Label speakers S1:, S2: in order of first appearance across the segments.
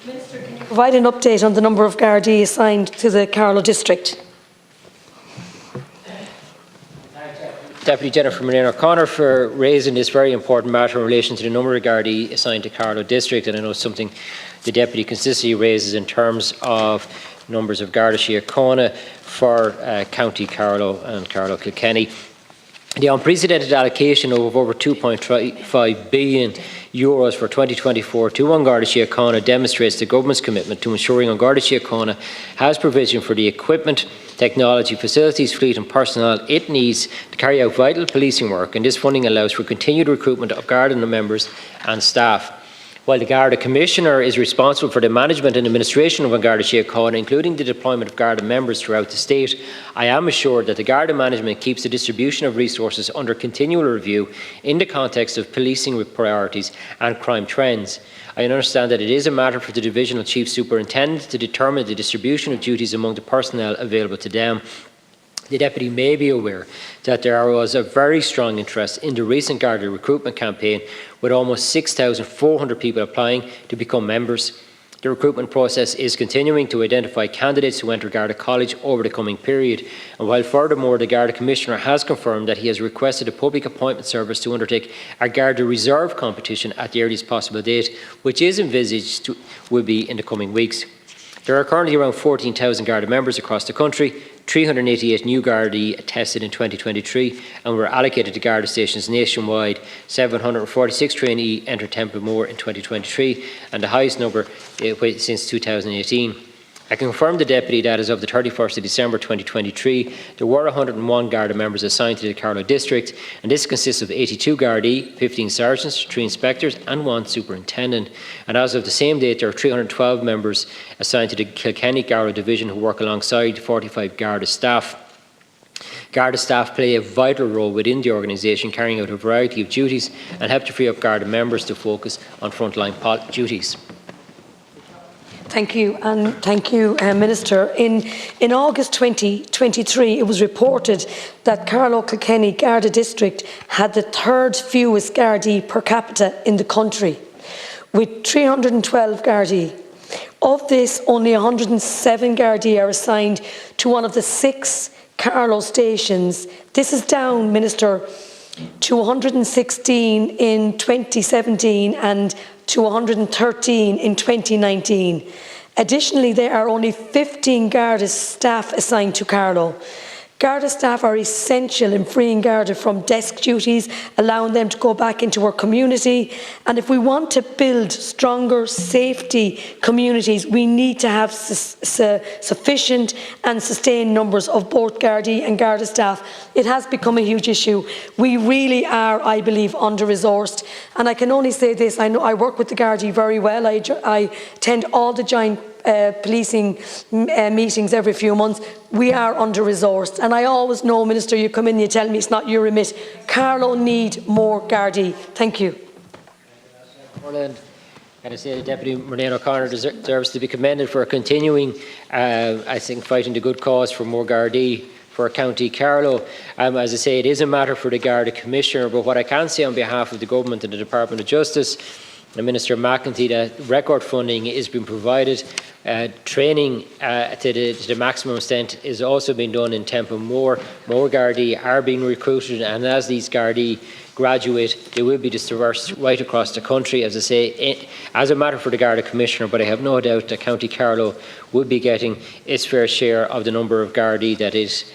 S1: Minister, can you provide an update on the number of Gardaí assigned to the Carlow district?
S2: Deputy Jennifer Murnane-O'Connor for raising this very important matter in relation to the number of Gardaí assigned to Carlow district, and I know something the Deputy consistently raises in terms of numbers of Garda Síochána for County Carlow and Carlow Kilkenny. The unprecedented allocation of over €2.5 billion for 2024 to An Garda Síochána demonstrates the Government's commitment to ensuring An Garda Síochána has provision for the equipment, technology, facilities, fleet and personnel it needs to carry out vital policing work, and this funding allows for continued recruitment of Garda members and staff. While the Garda Commissioner is responsible for the management and administration of An Garda Síochána, including the deployment of Garda members throughout the state, I am assured that the Garda management keeps the distribution of resources under continual review in the context of policing priorities and crime trends. I understand that it is a matter for the Divisional Chief Superintendent to determine the distribution of duties among the personnel available to them. The Deputy may be aware that there was a very strong interest in the recent Garda recruitment campaign, with almost 6,400 people applying to become members. The recruitment process is continuing to identify candidates who enter Garda College over the coming period, and while furthermore the Garda Commissioner has confirmed that he has requested a public appointment service to undertake a Garda Reserve competition at the earliest possible date, which is envisaged will be in the coming weeks. There are currently around 14,000 Garda members across the country, 388 new Gardaí tested in 2023, and were allocated to Garda stations nationwide. 746 trainee entered Templemore in 2023, and the highest number since 2018. I can confirm the Deputy that as of the 31st of December 2023, there were 101 Garda members assigned to the Carlow district, and this consists of 82 Gardaí, 15 sergeants, 3 inspectors and 1 superintendent. And as of the same date, there are 312 members assigned to the Kilkenny Garda division who work alongside 45 Garda staff. Garda staff play a vital role within the organisation, carrying out a variety of duties and help to free up Garda members to focus on frontline duties.
S1: Thank you, and thank you, Minister. In August 2023, it was reported that Carlow Kilkenny Garda District had the 3rd fewest Gardaí per capita in the country, with 312 Gardaí. Of this, only 107 Gardaí are assigned to one of the 6 Carlow stations. This is down, Minister, to 116 in 2017 and to 113 in 2019. Additionally, there are only 15 Garda staff assigned to Carlow. Garda staff are essential in freeing Garda from desk duties, allowing them to go back into our community. And if we want to build stronger safety communities, we need to have sufficient and sustained numbers of both Gardaí and Garda staff. It has become a huge issue. We really are, I believe, under-resourced. And I can only say this, I know I work with the Gardaí very well. I attend all the joint policing meetings every few months. We are under-resourced, and I always know, Minister, you come in and you tell me it's not your remit. Carlow need more Gardaí. Thank you.
S2: Can I say Deputy Murnane-O'Connor deserves to be commended for continuing, I think, fighting the good cause for more Gardaí for County Carlow. As I say, it is a matter for the Garda Commissioner, but what I can say on behalf of the Government and the Department of Justice and Minister McEntee, that record funding is being provided. Training to the maximum extent is also being done in Templemore. More Gardaí are being recruited, and as these Gardaí graduate, they will be dispersed right across the country, as I say, as a matter for the Garda Commissioner, but I have no doubt that County Carlow will be getting its fair share of the number of Gardaí that it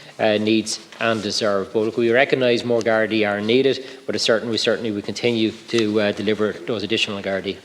S2: needs and deserve. But we recognise more Gardaí are needed, but we certainly will continue to deliver those additional Gardaí.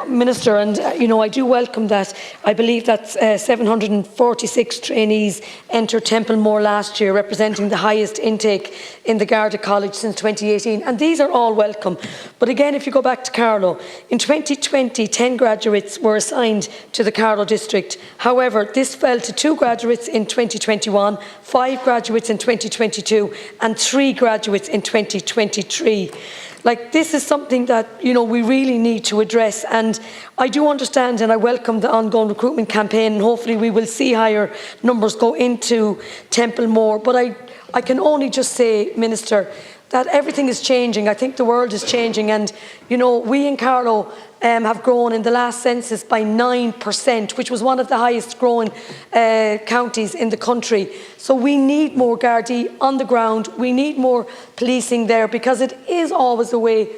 S1: Minister, and I do welcome that. I believe that 746 trainees entered Templemore last year, representing the highest intake in the Garda College since 2018, and these are all welcome. But again, if you go back to Carlow, in 2020 10 graduates were assigned to the Carlow district. However, this fell to 2 graduates in 2021, 5 graduates in 2022 and 3 graduates in 2023. This is something that, we really need to address, and I do understand and I welcome the ongoing recruitment campaign, and hopefully we will see higher numbers go into Templemore. But I can only just say, Minister, that everything is changing. I think the world is changing, and you know, we in Carlow have grown in the last census by 9%, which was one of the highest growing counties in the country. So we need more Gardaí on the ground. We need more policing there, because it is always the way.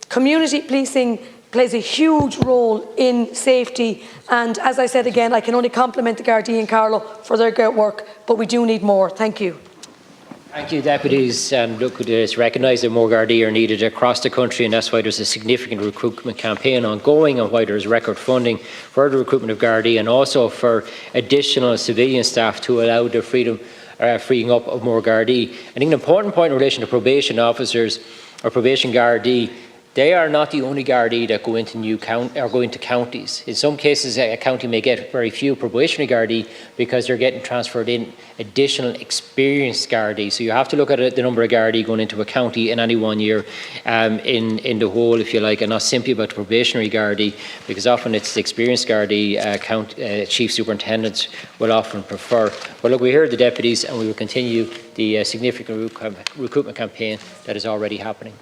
S1: Community policing plays a huge role in safety, and as I said again, I can only compliment the Gardaí in Carlow for their great work, but we do need more. Thank you.
S2: Thank you, deputies. And look, it's recognised that more Gardaí are needed across the country, and that's why there's a significant recruitment campaign ongoing, and why there's record funding for the recruitment of Gardaí, and also for additional civilian staff to allow the freeing up of more Gardaí. I think an important point in relation to probation officers or probation Gardaí, they are not the only Gardaí that go into counties. In some cases, a county may get very few probationary Gardaí because they're getting transferred in additional experienced Gardaí. So you have to look at the number of Gardaí going into a county in any 1 year in the whole, if you like, and not simply about the probationary Gardaí, because often it's the experienced Gardaí chief superintendents will often prefer. But look, we heard the deputies, and we will continue the significant recruitment campaign that is already happening.